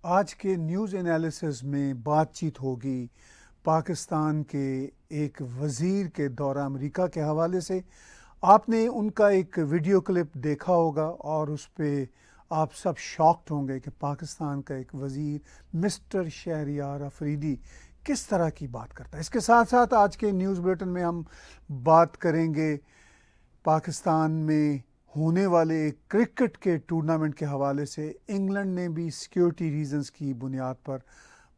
آج کے news analysis میں بات چیت ہوگی پاکستان کے ایک وزیر کے دورہ امریکہ کے حوالے سے۔ آپ نے ان کا ایک ویڈیو کلپ دیکھا ہوگا اور اس پہ آپ سب شاکڈ ہوں گے کہ پاکستان کا ایک وزیر مسٹر شہریار آفریدی کس طرح کی بات کرتا ہے۔ اس کے ساتھ ساتھ آج کے نیوز بلیٹن میں ہم بات کریں گے پاکستان میں ہونے والے ایک کرکٹ کے ٹورنامنٹ کے حوالے سے۔ انگلینڈ نے بھی سیکیورٹی ریزنز کی بنیاد پر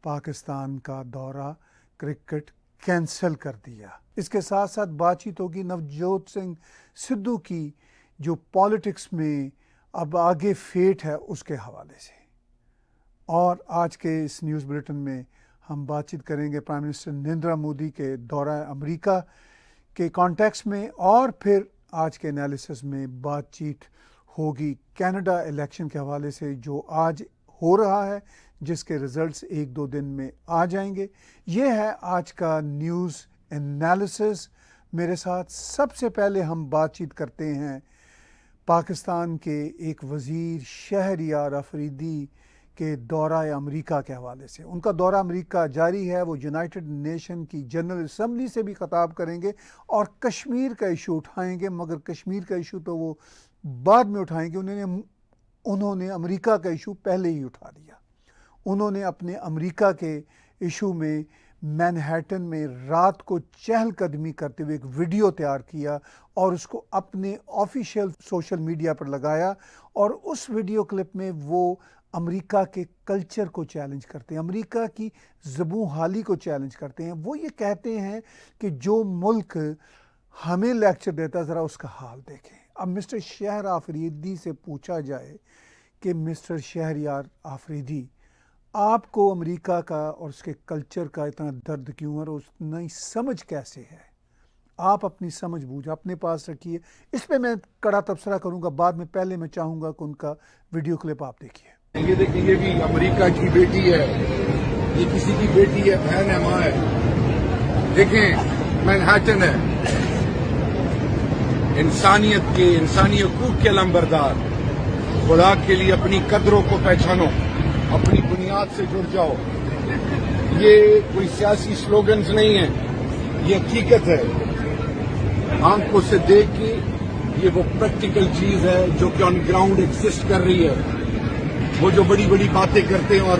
پاکستان کا دورہ کرکٹ کینسل کر دیا۔ اس کے ساتھ ساتھ بات چیت ہوگی نوجوت سنگھ سدھو کی جو پالیٹکس میں اب آگے فیٹ ہے اس کے حوالے سے۔ اور آج کے اس نیوز بلیٹن میں ہم بات چیت کریں گے پرائم منسٹر نریندر مودی کے دورہ امریکہ کے کانٹیکس میں، اور پھر آج کے انالیسس میں بات چیت ہوگی کینیڈا الیکشن کے حوالے سے جو آج ہو رہا ہے، جس کے ریزلٹس ایک دو دن میں آ جائیں گے۔ یہ ہے آج کا نیوز انالیسس میرے ساتھ۔ سب سے پہلے ہم بات چیت کرتے ہیں پاکستان کے ایک وزیر شہریار آفریدی کے دورہ امریکہ کے حوالے سے۔ ان کا دورہ امریکہ جاری ہے، وہ یونائٹڈ نیشن کی جنرل اسمبلی سے بھی خطاب کریں گے اور کشمیر کا ایشو اٹھائیں گے، مگر کشمیر کا ایشو تو وہ بعد میں اٹھائیں گے۔ انہوں نے امریکہ کا ایشو پہلے ہی اٹھا دیا۔ انہوں نے اپنے امریکہ کے ایشو میں مینہٹن میں رات کو چہل قدمی کرتے ہوئے ایک ویڈیو تیار کیا اور اس کو اپنے آفیشیل سوشل میڈیا پر لگایا، اور اس ویڈیو کلپ میں وہ امریکہ کے کلچر کو چیلنج کرتے ہیں، امریکہ کی زبوں حالی کو چیلنج کرتے ہیں۔ وہ یہ کہتے ہیں کہ جو ملک ہمیں لیکچر دیتا ذرا اس کا حال دیکھیں۔ اب مسٹر شہر آفریدی سے پوچھا جائے کہ مسٹر شہریار آفریدی، آپ کو امریکہ کا اور اس کے کلچر کا اتنا درد کیوں ہے اور اتنا سمجھ کیسے ہے؟ آپ اپنی سمجھ بوجھ اپنے پاس رکھیے۔ اس پہ میں کڑا تبصرہ کروں گا بعد میں، پہلے میں چاہوں گا کہ ان کا ویڈیو کلپ آپ دیکھیے۔ یہ دیکھیں، یہ بھی امریکہ کی بیٹی ہے، یہ کسی کی بیٹی ہے، بہن ہے، ماں ہے۔ دیکھیں مینہٹن ہے، انسانیت کے، انسانی حقوق کے علمبردار۔ خدا کے لیے اپنی قدروں کو پہچانو، اپنی بنیاد سے جڑ جاؤ۔ یہ کوئی سیاسی سلوگنز نہیں ہیں، یہ حقیقت ہے، آنکھوں سے دیکھ کے یہ وہ پریکٹیکل چیز ہے جو کہ آن گراؤنڈ ایگزسٹ کر رہی ہے۔ وہ جو بڑی بڑی باتیں کرتے ہیں اور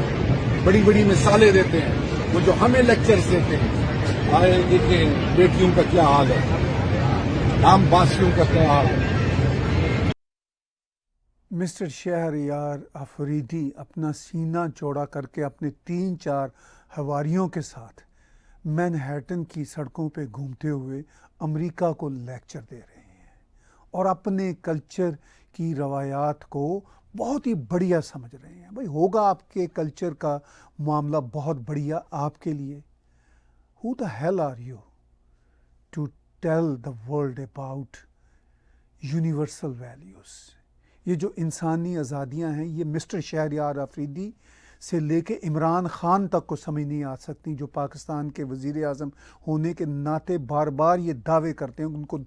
بڑی بڑی مثالیں دیتے ہیں، وہ جو ہمیں لیکچرز دیتے ہیں، آئے دیکھیں بیٹیوں کا کیا حال ہے، عام باسیوں کا کیا حال ہے۔ مسٹر شہریار آفریدی اپنا سینہ چوڑا کر کے اپنے 3-4 حواریوں کے ساتھ مینہٹن کی سڑکوں پہ گھومتے ہوئے امریکہ کو لیکچر دے رہے ہیں اور اپنے کلچر کی روایات کو بہت ہی بڑھیا سمجھ رہے ہیں۔ بھائی ہوگا آپ کے کلچر کا معاملہ بہت بڑھیا آپ کے لیے۔ Who the hell are you to tell the world about universal values؟ یہ جو انسانی آزادیاں ہیں، یہ مسٹر شہریار آفریدی سے لے کے عمران خان تک کو سمجھ نہیں آ سکتی، جو پاکستان کے وزیر اعظم ہونے کے ناطے بار بار یہ دعوے کرتے ہیں۔ ان کو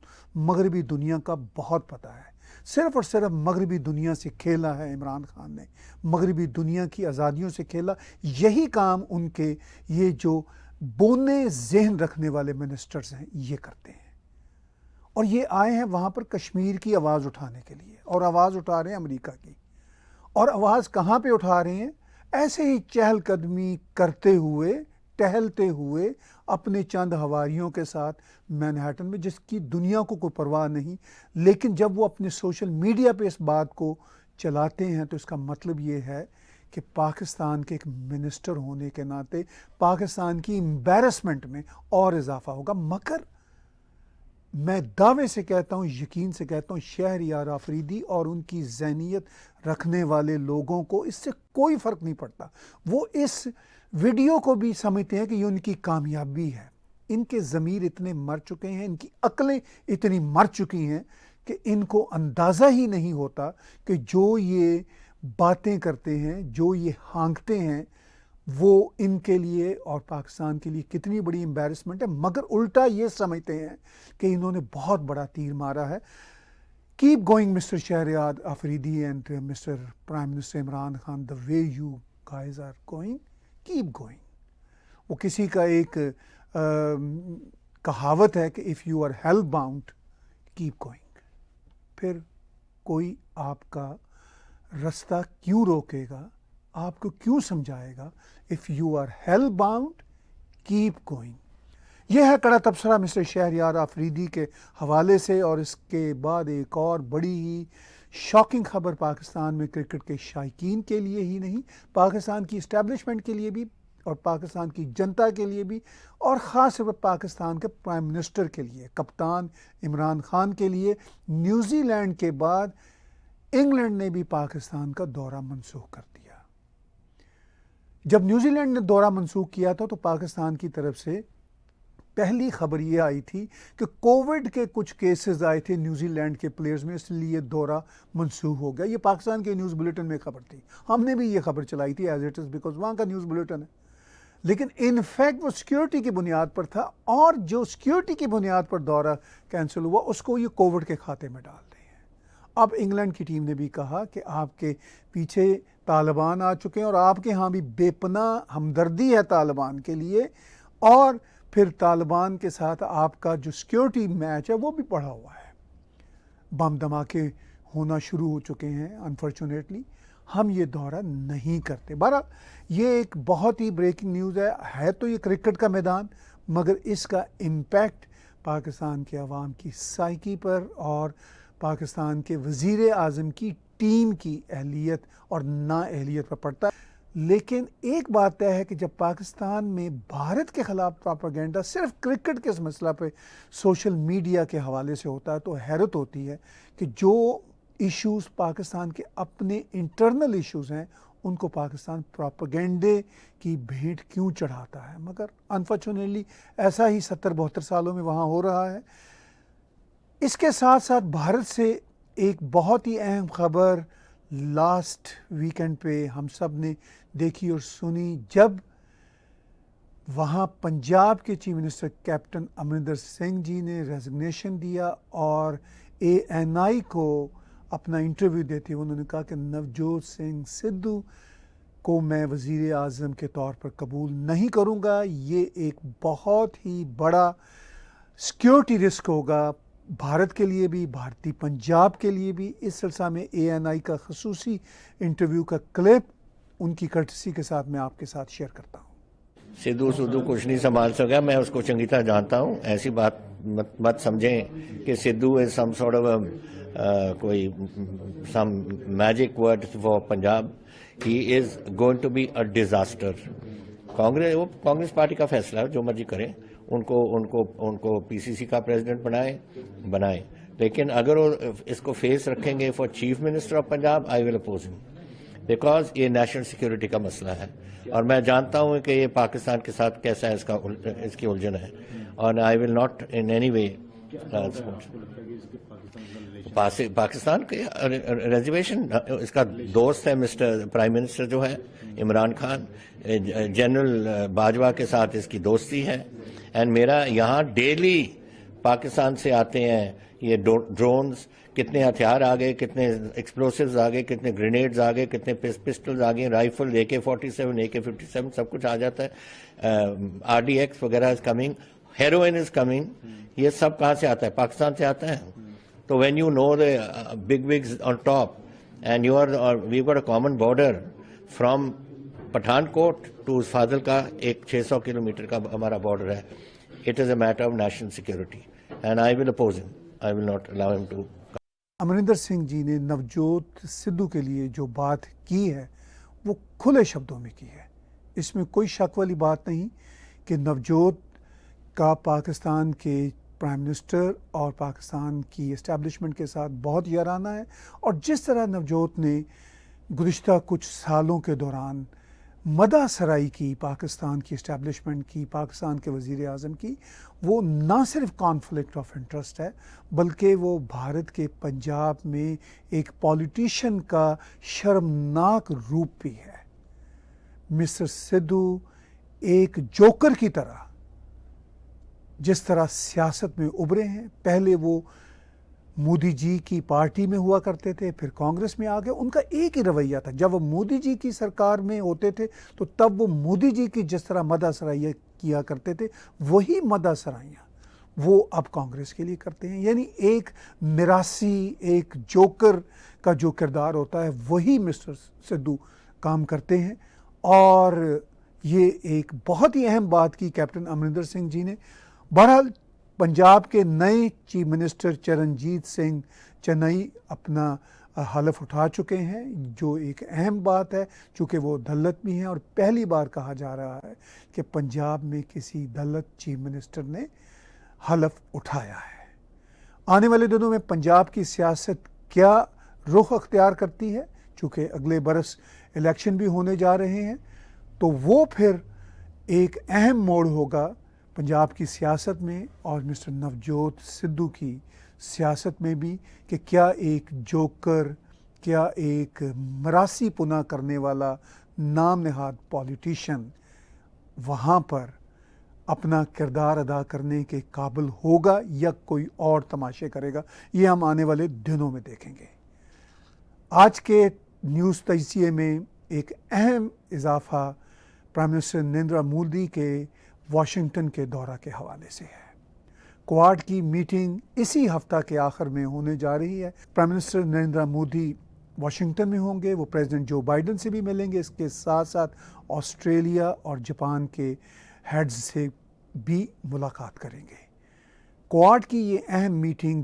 مغربی دنیا کا بہت پتہ ہے، صرف اور صرف مغربی دنیا سے کھیلا ہے عمران خان نے، مغربی دنیا کی آزادیوں سے کھیلا۔ یہی کام ان کے یہ جو بونے ذہن رکھنے والے منسٹرز ہیں یہ کرتے ہیں، اور یہ آئے ہیں وہاں پر کشمیر کی آواز اٹھانے کے لیے، اور آواز اٹھا رہے ہیں امریکہ کی۔ اور آواز کہاں پہ اٹھا رہے ہیں؟ ایسے ہی چہل قدمی کرتے ہوئے، ٹہلتے ہوئے اپنے چند حواریوں کے ساتھ مینہٹن میں، جس کی دنیا کو کوئی پرواہ نہیں، لیکن جب وہ اپنے سوشل میڈیا پہ اس بات کو چلاتے ہیں تو اس کا مطلب یہ ہے کہ پاکستان کے ایک منسٹر ہونے کے ناطے پاکستان کی امبیرسمنٹ میں اور اضافہ ہوگا۔ مگر میں دعوے سے کہتا ہوں، یقین سے کہتا ہوں، شہریار آفریدی اور ان کی ذہنیت رکھنے والے لوگوں کو اس سے کوئی فرق نہیں پڑتا۔ وہ اس ویڈیو کو بھی سمجھتے ہیں کہ یہ ان کی کامیابی ہے۔ ان کے ضمیر اتنے مر چکے ہیں، ان کی عقلیں اتنی مر چکی ہیں کہ ان کو اندازہ ہی نہیں ہوتا کہ جو یہ باتیں کرتے ہیں، جو یہ ہانکتے ہیں، وہ ان کے لیے اور پاکستان کے لیے کتنی بڑی امبیرسمنٹ ہے۔ مگر الٹا یہ سمجھتے ہیں کہ انہوں نے بہت بڑا تیر مارا ہے۔ Keep going mister Shehryar Afridi and mister prime minister Imran Khan, the way you guys are going, keep going. وہ کسی کا ایک کہاوت ہے کہ if you are hell bound, keep going. پھر کوئی آپ کا رستہ کیوں روکے گا, آپ کو کیوں سمجھائے گا؟ if you are hell bound, keep going. یہ ہے کڑا تبصرہ مسٹر شہریار آفریدی کے حوالے سے. اور اس کے بعد ایک اور بڑی ہی شاکنگ خبر پاکستان میں کرکٹ کے شائقین کے لیے ہی نہیں, پاکستان کی اسٹیبلشمنٹ کے لیے بھی اور پاکستان کی جنتا کے لیے بھی, اور خاص طور پر پاکستان کے پرائم منسٹر کے لیے, کپتان عمران خان کے لیے. نیوزی لینڈ کے بعد انگلینڈ نے بھی پاکستان کا دورہ منسوخ کر دیا. جب نیوزی لینڈ نے دورہ منسوخ کیا تھا تو پاکستان کی طرف سے پہلی خبر یہ آئی تھی کہ کووڈ کے کچھ کیسز آئے تھے نیوزی لینڈ کے پلیئرز میں, اس لیے دورہ منسوخ ہو گیا. یہ پاکستان کے نیوز بلیٹن میں خبر تھی, ہم نے بھی یہ خبر چلائی تھی ایز اٹ از, بیکاز وہاں کا نیوز بلیٹن ہے. لیکن ان فیکٹ وہ سیکیورٹی کی بنیاد پر تھا, اور جو سیکیورٹی کی بنیاد پر دورہ کینسل ہوا اس کو یہ کووڈ کے کھاتے میں ڈال رہے ہیں. اب انگلینڈ کی ٹیم نے بھی کہا کہ آپ کے پیچھے طالبان آ چکے ہیں, اور آپ کے ہاں بھی بے پناہ ہمدردی ہے طالبان کے لیے, اور پھر طالبان کے ساتھ آپ کا جو سیکیورٹی میچ ہے وہ بھی پڑا ہوا ہے. بم دھماکے ہونا شروع ہو چکے ہیں. انفارچونیٹلی ہم یہ دورہ نہیں کرتے. بہرحال یہ ایک بہت ہی بریکنگ نیوز ہے تو یہ کرکٹ کا میدان, مگر اس کا امپیکٹ پاکستان کے عوام کی سائیکی پر اور پاکستان کے وزیر اعظم کی ٹیم کی اہلیت اور نااہلیت پر پڑتا ہے. لیکن ایک بات طے ہے کہ جب پاکستان میں بھارت کے خلاف پراپیگنڈا صرف کرکٹ کے اس مسئلہ پہ سوشل میڈیا کے حوالے سے ہوتا ہے تو حیرت ہوتی ہے کہ جو ایشوز پاکستان کے اپنے انٹرنل ایشوز ہیں ان کو پاکستان پراپیگنڈے کی بھیٹ کیوں چڑھاتا ہے. مگر انفارچونیٹلی ایسا ہی 70-72 سالوں میں وہاں ہو رہا ہے. اس کے ساتھ ساتھ بھارت سے ایک بہت ہی اہم خبر لاسٹ ویکنڈ پہ ہم سب نے دیکھی اور سنی, جب وہاں پنجاب کے chief minister captain Amrinder Singh جی نے ریزگنیشن دیا اور ANI کو اپنا انٹرویو دیتے ہوئے انہوں نے کہا کہ نوجوت سنگھ سدھو کو میں وزیر اعظم کے طور پر قبول نہیں کروں گا. یہ ایک بہت ہی بڑا سیکیورٹی رسک ہوگا بھارت کے لیے بھی, بھارتی پنجاب کے لیے بھی. اس سلسلہ میں ANI کا خصوصی انٹرویو کا کلپ ان کی کرٹسی کے ساتھ میں آپ کے ساتھ شیئر کرتا ہوں. سدھو کچھ نہیں سنبھال سکا, میں اس کو چنگی طرح جانتا ہوں. ایسی بات مت سمجھیں کہ Sidhu is some sort of کوئی some magic word for Punjab. He is going to be a disaster. Congress party کا فیصلہ ہے, جو مرضی کریں, ان کو PCC کا پریزیڈنٹ بنائیں. لیکن اگر وہ اس کو فیس رکھیں گے for chief minister of Punjab, I will oppose ہم, بیکاز یہ نیشنل سیکیورٹی کا مسئلہ ہے اور میں جانتا ہوں کہ یہ پاکستان کے ساتھ کیسا ہے اس کی الجھن ہے, اور I will not in any way. Pakistan کے ریزرویشن, اس کا دوست ہے مسٹر پرائم منسٹر جو ہے عمران خان, جنرل باجوہ کے ساتھ اس کی دوستی ہے. اینڈ میرا یہاں ڈیلی پاکستان سے آتے ہیں یہ ڈرونز, کتنے ہتھیار آ گئے, کتنے ایکسپلوسیوز آ گئے, کتنے گرینیڈز آ گئے, کتنے پسٹلز آ گئے, رائفل AK-47 AK-57 سب کچھ آ جاتا ہے. RDX وغیرہ is coming, heroin is coming. یہ سب کہاں سے آتا ہے؟ پاکستان سے آتا ہے. تو when you know the big wigs on top and we've got a common border from Pathankot to Fazilka, ایک 600 کلومیٹر کا ہمارا بارڈر ہے. It is a matter of national security and I will oppose him, I will not allow ہم to. Amrinder Singh جی نے نوجوت سدھو کے لیے جو بات کی ہے وہ کھلے شبدوں میں کی ہے. اس میں کوئی شک والی بات نہیں کہ نوجوت کا پاکستان کے پرائم منسٹر اور پاکستان کی اسٹیبلشمنٹ کے ساتھ بہت یارانہ ہے, اور جس طرح نوجوت نے گزشتہ کچھ سالوں کے دوران مدح سرائی کی پاکستان کی اسٹیبلشمنٹ کی, پاکستان کے وزیر اعظم کی, وہ نہ صرف کانفلکٹ آف انٹرسٹ ہے بلکہ وہ بھارت کے پنجاب میں ایک پولیٹیشین کا شرمناک روپ بھی ہے. مسٹر سدھو ایک جوکر کی طرح جس طرح سیاست میں ابھرے ہیں, پہلے وہ مودی جی کی پارٹی میں ہوا کرتے تھے، پھر کانگریس میں آ گئے. ان کا ایک ہی رویہ تھا. جب وہ مودی جی کی سرکار میں ہوتے تھے تو تب وہ مودی جی کی جس طرح مدح سرائیاں کیا کرتے تھے وہی مدح سرائیاں وہ اب کانگریس کے لیے کرتے ہیں. یعنی ایک میراثی، ایک جوکر کا جو کردار ہوتا ہے وہی مسٹر سدھو کام کرتے ہیں. اور یہ ایک بہت ہی اہم بات کی کیپٹن امرندر سنگھ جی نے. بہرحال پنجاب کے نئے چیف منسٹر چرنجیت سنگھ چنئی اپنا حلف اٹھا چکے ہیں، جو ایک اہم بات ہے چونکہ وہ دلت بھی ہیں، اور پہلی بار کہا جا رہا ہے کہ پنجاب میں کسی دلت چیف منسٹر نے حلف اٹھایا ہے. آنے والے دنوں میں پنجاب کی سیاست کیا رخ اختیار کرتی ہے، چونکہ اگلے برس الیکشن بھی ہونے جا رہے ہیں، تو وہ پھر ایک اہم موڑ ہوگا پنجاب کی سیاست میں اور مسٹر نوجوت سدھو کی سیاست میں بھی، کہ کیا ایک جوکر، کیا ایک مراثی پنا کرنے والا نام نہاد پولیٹیشین وہاں پر اپنا کردار ادا کرنے کے قابل ہوگا یا کوئی اور تماشے کرے گا. یہ ہم آنے والے دنوں میں دیکھیں گے. آج کے نیوز تجزیے میں ایک اہم اضافہ پرائم منسٹر نریندر مودی کے واشنگٹن کے دورہ کے حوالے سے ہے. کوواڈ کی میٹنگ اسی ہفتہ کے آخر میں ہونے جا رہی ہے. Prime minister Narendra Modi Washington میں ہوں گے، وہ پریزیڈنٹ جو بائیڈن سے بھی ملیں گے، اس کے ساتھ ساتھ آسٹریلیا اور جاپان کے ہیڈز سے بھی ملاقات کریں گے. کوواڈ کی یہ اہم میٹنگ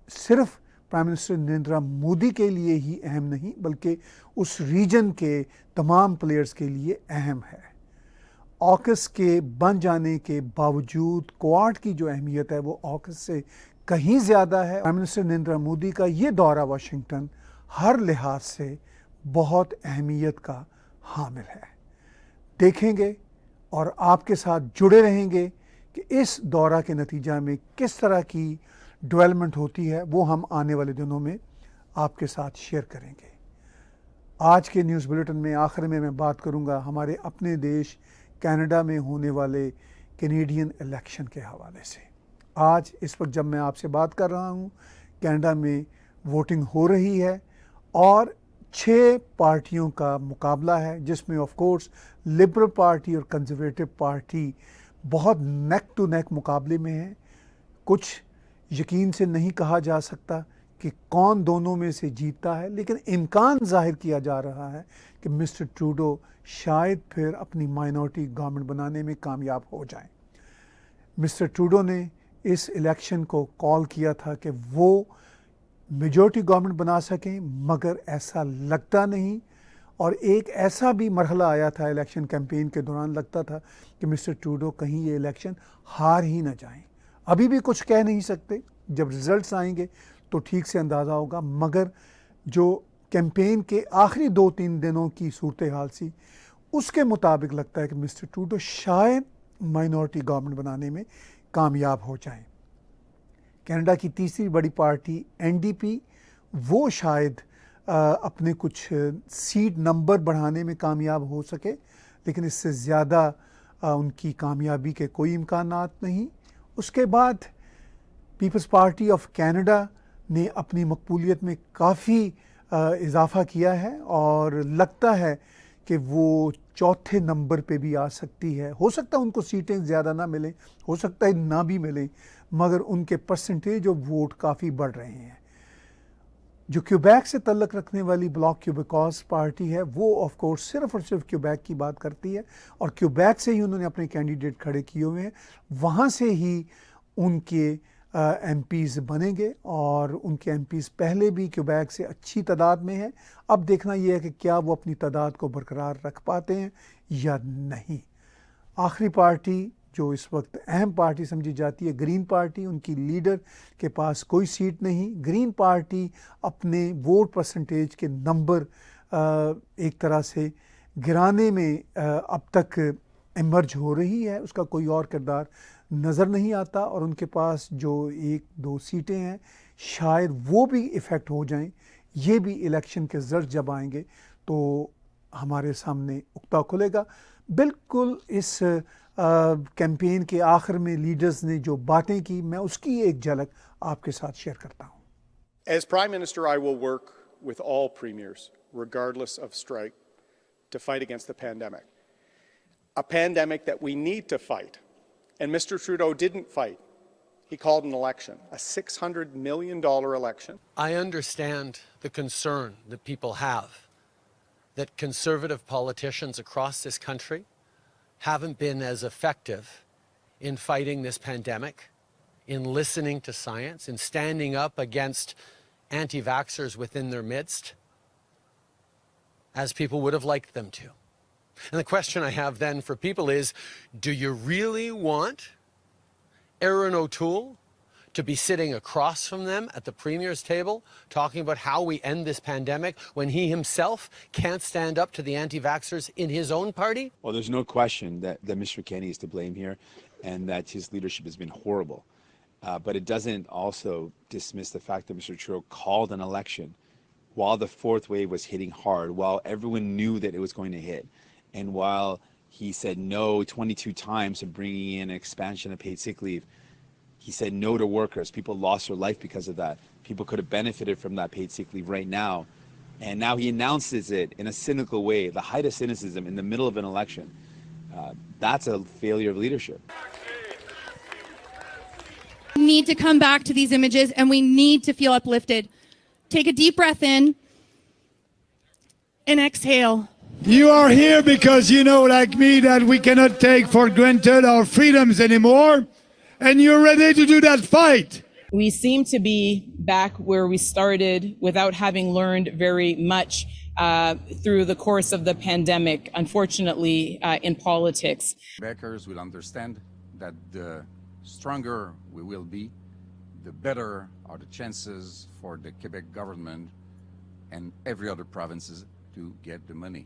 صرف پرائم منسٹر نریندر مودی کے لیے ہی اہم نہیں بلکہ اس ریجن کے تمام پلیئرز کے لیے اہم ہے. آکس کے بن جانے کے باوجود کوواڈ کی جو اہمیت ہے وہ آکس سے کہیں زیادہ ہے. پرائم منسٹر نریندر مودی کا یہ دورہ واشنگٹن ہر لحاظ سے بہت اہمیت کا حامل ہے. دیکھیں گے اور آپ کے ساتھ جڑے رہیں گے کہ اس دورہ کے نتیجہ میں کس طرح کی ڈیولپمنٹ ہوتی ہے، وہ ہم آنے والے دنوں میں آپ کے ساتھ شیئر کریں گے. آج کے نیوز بلیٹن میں آخر میں بات کروں گا ہمارے اپنے دیش کینیڈا میں ہونے والے کینیڈین الیکشن کے حوالے سے. آج اس وقت جب میں آپ سے بات کر رہا ہوں کینیڈا میں ووٹنگ ہو رہی ہے اور 6 پارٹیوں کا مقابلہ ہے، جس میں آف کورس لبرل پارٹی اور کنزرویٹو پارٹی بہت نیک ٹو نیک مقابلے میں ہیں. کچھ یقین سے نہیں کہا جا سکتا کہ کون دونوں میں سے جیتتا ہے، لیکن امکان ظاہر کیا جا رہا ہے کہ مسٹر ٹروڈو شاید پھر اپنی مائنورٹی گورنمنٹ بنانے میں کامیاب ہو جائیں. مسٹر ٹروڈو نے اس الیکشن کو کال کیا تھا کہ وہ میجورٹی گورنمنٹ بنا سکیں، مگر ایسا لگتا نہیں. اور ایک ایسا بھی مرحلہ آیا تھا الیکشن کیمپین کے دوران، لگتا تھا کہ مسٹر ٹروڈو کہیں یہ الیکشن ہار ہی نہ جائیں. ابھی بھی کچھ کہہ نہیں سکتے، جب رزلٹس آئیں گے تو ٹھیک سے اندازہ ہوگا، مگر جو کیمپین کے آخری 2-3 دنوں کی صورتحال سی اس کے مطابق لگتا ہے کہ مسٹر ٹروڈو شاید مائنورٹی گورنمنٹ بنانے میں کامیاب ہو جائیں. کینیڈا کی تیسری بڑی پارٹی NDP وہ شاید اپنے کچھ سیٹ نمبر بڑھانے میں کامیاب ہو سکے، لیکن اس سے زیادہ ان کی کامیابی کے کوئی امکانات نہیں. اس کے بعد پیپلز پارٹی آف کینیڈا نے اپنی مقبولیت میں کافی اضافہ کیا ہے اور لگتا ہے کہ وہ 4تھے نمبر پہ بھی آ سکتی ہے. ہو سکتا ہے ان کو سیٹیں زیادہ نہ ملیں، ہو سکتا ہے نہ بھی ملیں، مگر ان کے پرسنٹیج آف ووٹ کافی بڑھ رہے ہیں. جو کیوبیک سے تعلق رکھنے والی بلاک کیوبیکوز پارٹی ہے وہ آف کورس صرف اور صرف کیوبیک کی بات کرتی ہے، اور کیوبیک سے ہی انہوں نے اپنے کینڈیڈیٹ کھڑے کیے ہوئے ہیں. وہاں سے ہی ان کے ایم پیز بنیں گے، اور ان کے ایم پیز پہلے بھی کیوبیک سے اچھی تعداد میں ہیں. اب دیکھنا یہ ہے کہ کیا وہ اپنی تعداد کو برقرار رکھ پاتے ہیں یا نہیں. آخری پارٹی جو اس وقت اہم پارٹی سمجھی جاتی ہے گرین پارٹی، ان کی لیڈر کے پاس کوئی سیٹ نہیں. گرین پارٹی اپنے ووٹ پرسنٹیج کے نمبر ایک طرح سے گرانے میں اب تک ایمرج ہو رہی ہے، اس کا کوئی اور کردار نظر نہیں آتا، اور ان کے پاس جو 1-2 سیٹیں ہیں شاید وہ بھی افیکٹ ہو جائیں. یہ بھی الیکشن کے رزلٹ جب آئیں گے تو ہمارے سامنے اکتا کھلے گا. بالکل اس کیمپین کے آخر میں لیڈرز نے جو باتیں کی، میں اس کی ایک جھلک آپ کے ساتھ شیئر کرتا ہوں. As Prime Minister, I will work with all premiers, regardless of stripe, to fight against the pandemic. A pandemic that we need to fight. And Mr. Trudeau didn't fight. He called an election, a $600 million election. I understand the concern that people have that conservative politicians across this country haven't been as effective in fighting this pandemic, in listening to science, in standing up against anti-vaxxers within their midst, as people would have liked them to. And the question I have then for people is, do you really want Erin O'Toole to be sitting across from them at the Premier's table talking about how we end this pandemic when he himself can't stand up to the anti-vaxxers in his own party? Well, there's no question that Mr. Kenney is to blame here and that his leadership has been horrible. But it doesn't also dismiss the fact that Mr. Trudeau called an election while the fourth wave was hitting hard, while everyone knew that it was going to hit, and while he said no 22 times to bringing in an expansion of paid sick leave. He said no to workers. People lost their life because of that. People could have benefited from that paid sick leave right now. And now he announces it in a cynical way, the height of cynicism in the middle of an election. That's a failure of leadership. We need to come back to these images and we need to feel uplifted. Take a deep breath in and exhale. You are here because you know, like me, that we cannot take for granted our freedoms anymore, and you're ready to do that fight. We seem to be back where we started without having learned very much through the course of the pandemic, unfortunately, in politics. Quebecers will understand that the stronger we will be, the better are the chances for the Quebec government and every other provinces to get the money.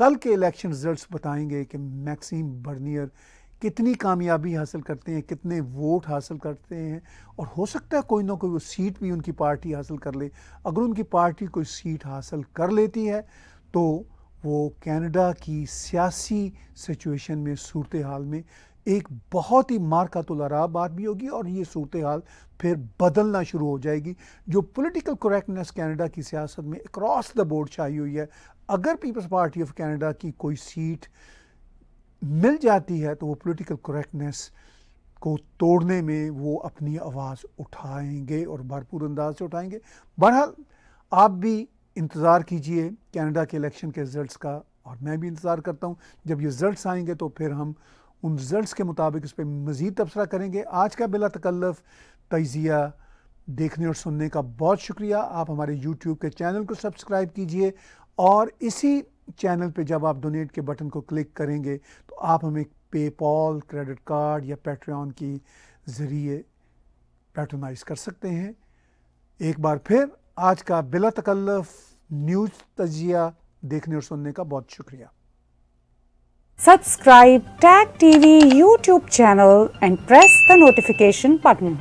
کل کے election results بتائیں گے کہ maxim برنیئر کتنی کامیابی حاصل کرتے ہیں, کتنے ووٹ حاصل کرتے ہیں, اور ہو سکتا ہے کوئی نہ کوئی وہ سیٹ بھی ان کی پارٹی حاصل کر لے. اگر ان کی پارٹی کوئی سیٹ حاصل کر لیتی ہے تو وہ کینیڈا کی سیاسی سچویشن میں, صورتحال میں ایک بہت ہی مارکۃ العراب بات بھی ہوگی, اور یہ صورتحال پھر بدلنا شروع ہو جائے گی. جو پولیٹیکل کریکٹنس کینیڈا کی سیاست میں اکراس دا بورڈ چھائی ہوئی ہے, اگر پیپلز پارٹی آف کینیڈا کی کوئی سیٹ مل جاتی ہے تو وہ پولیٹیکل کریکٹنس کو توڑنے میں وہ اپنی آواز اٹھائیں گے اور بھرپور انداز سے اٹھائیں گے. بہرحال آپ بھی انتظار کیجئے کینیڈا کے الیکشن کے رزلٹس کا, اور میں بھی انتظار کرتا ہوں. جب یہ رزلٹس آئیں گے تو پھر ہم ان رزلٹس کے مطابق اس پہ مزید تبصرہ کریں گے. آج کا بلا تکلف تجزیہ دیکھنے اور سننے کا بہت شکریہ. آپ ہمارے یوٹیوب کے چینل کو سبسکرائب کیجئے, اور اسی چینل پہ جب آپ ڈونیٹ کے بٹن کو کلک کریں گے تو آپ ہمیں پے پال, کریڈٹ کارڈ یا پیٹریون کی ذریعے پیٹرونائز کر سکتے ہیں. ایک بار پھر آج کا بلا تکلف نیوز تجزیہ دیکھنے اور سننے کا بہت شکریہ. Subscribe TAG TV YouTube channel and press the notification button.